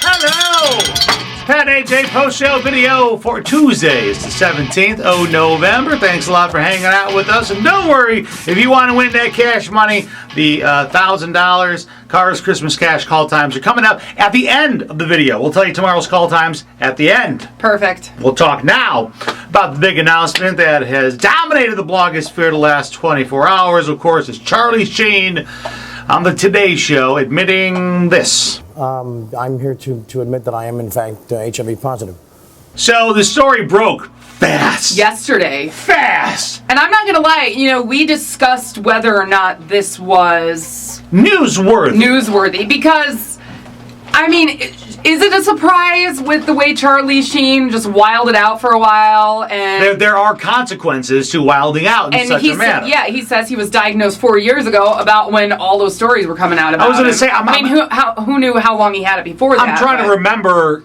Hello! Pat AJ post-show video for Tuesday. It's the 17th of November. Thanks a lot for hanging out with us. And don't worry, if you want to win that cash money, the $1,000 Cars Christmas Cash call times are coming up at the end of the video. We'll tell you tomorrow's call times at the end. Perfect. We'll talk now about the big announcement that has dominated the blogosphere the last 24 hours. Of course, it's Charlie Sheen on the Today Show admitting this. I'm here to admit that I am, in fact, HIV positive. So the story broke fast. Yesterday. Fast. And I'm not going to lie, we discussed whether or not this was newsworthy because, is it a surprise with the way Charlie Sheen just wilded out for a while? And there are consequences to wilding out in such a manner. He says he was diagnosed 4 years ago about when all those stories were coming out about I was going to say, who knew how long he had it before that? I'm trying to remember,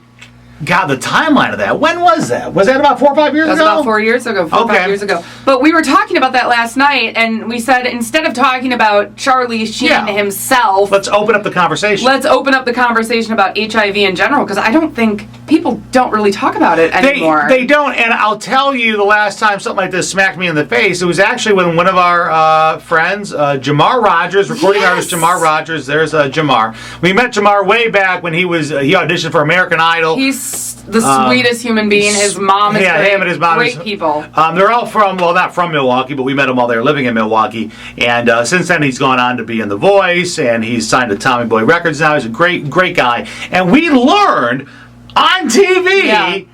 the timeline of that. When was that? Was that about 4 or 5 years ago? That was about 4 years ago, 4 or 5 years ago. But we were talking about that last night, and we said instead of talking about Charlie Sheen himself... Let's open up the conversation. Let's open up the conversation about HIV in general, because I don't think people don't really talk about it anymore. They don't, and I'll tell you the last time something like this smacked me in the face, it was actually when one of our friends, Jamar Rogers, recording artist Jamar Rogers, there's Jamar. We met Jamar way back when he auditioned for American Idol. He's the sweetest human being. His mom is great. Him and his mom great people. They're all not from Milwaukee, but we met him while they were living in Milwaukee. And since then, he's gone on to be in The Voice, and he's signed to Tommy Boy Records now. He's a great guy. And we learned on TV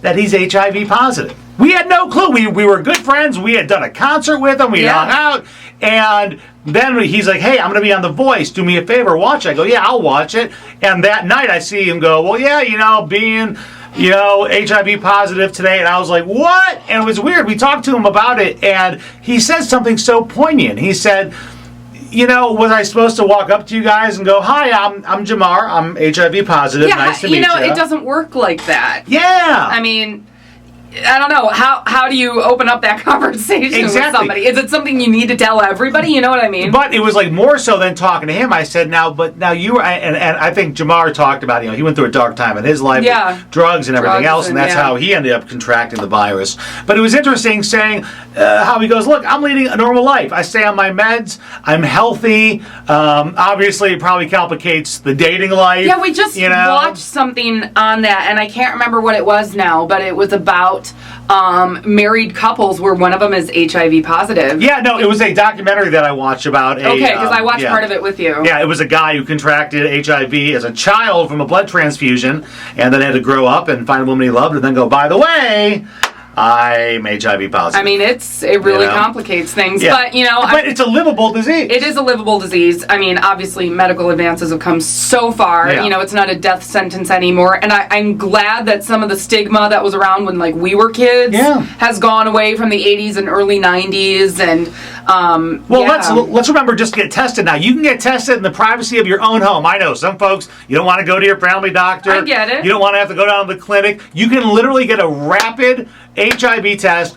that he's HIV positive. We had no clue. We were good friends. We had done a concert with him. We hung out. And then he's like, hey, I'm going to be on The Voice. Do me a favor, watch it. I go, yeah, I'll watch it. And that night I see him go, well, yeah, being HIV positive today. And I was like, what? And it was weird. We talked to him about it, and he said something so poignant. He said, was I supposed to walk up to you guys and go, hi, I'm Jamar. I'm HIV positive. Nice to meet you. It doesn't work like that. Yeah. I don't know. How do you open up that conversation with somebody? Is it something you need to tell everybody? You know what I mean? But it was like more so than talking to him. I said, now you were, and I think Jamar talked about, he went through a dark time in his life with drugs and everything else, and that's how he ended up contracting the virus. But it was interesting saying how he goes, look, I'm leading a normal life. I stay on my meds. I'm healthy. Obviously, it probably complicates the dating life. Yeah, we just watched something on that, and I can't remember what it was now, but it was about married couples where one of them is HIV positive. Yeah, no, it was a documentary that I watched about because I watched part of it with you. Yeah, it was a guy who contracted HIV as a child from a blood transfusion and then had to grow up and find a woman he loved and then go, by the way, I'm HIV positive. It really complicates things, but but it's a livable disease. It is a livable disease. Obviously, medical advances have come so far. Yeah. It's not a death sentence anymore, and I'm glad that some of the stigma that was around when we were kids has gone away from the 80s and early 90s. And let's remember, just get tested now. You can get tested in the privacy of your own home. I know some folks, you don't want to go to your family doctor. I get it. You don't want to have to go down to the clinic. You can literally get a rapid HIV test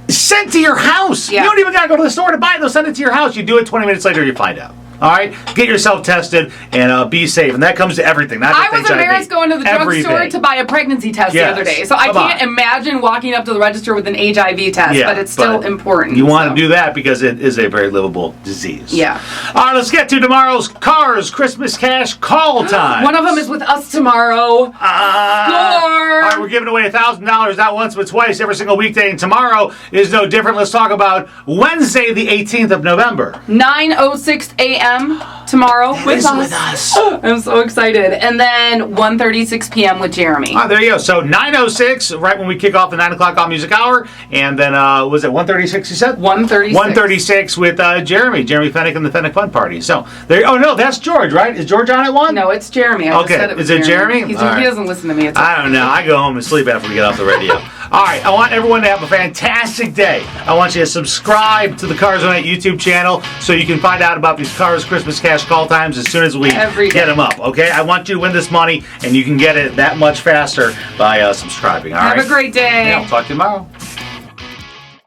sent to your house. You don't even got to go to the store to buy it. They'll send it to your house. You do it 20 minutes later, you find out. All right? Get yourself tested and be safe. And that comes to everything, not just HIV. I was embarrassed going to the drugstore to buy a pregnancy test the other day. So I can't imagine walking up to the register with an HIV test, but it's still important. You want to do that because it is a very livable disease. Yeah. All right, let's get to tomorrow's Cars Christmas Cash call time. One of them is with us tomorrow. All right, we're giving away $1,000 not once but twice every single weekday, and tomorrow is no different. Let's talk about Wednesday, the 18th of November. 9:06 a.m. tomorrow with us. I'm so excited. And then 1:36 p.m. with Jeremy. Oh, there you go. So 9:06, right when we kick off the 9 o'clock All Music Hour. And then, was it 1:36 you said? 1:36. 1:36 with Jeremy Fennick and the Fennick Fun Party. So, oh no, that's George, right? Is George on at 1? No, it's Jeremy. I just said it was Jeremy? He doesn't listen to me. I don't know. I go home and sleep after we get off the radio. All right, I want everyone to have a fantastic day. I want you to subscribe to the Cars on 8 YouTube channel so you can find out about these Cars Christmas Cash call times as soon as we get them up, okay? I want you to win this money, and you can get it that much faster by subscribing, all right? Have a great day. Yeah, I'll talk to you tomorrow.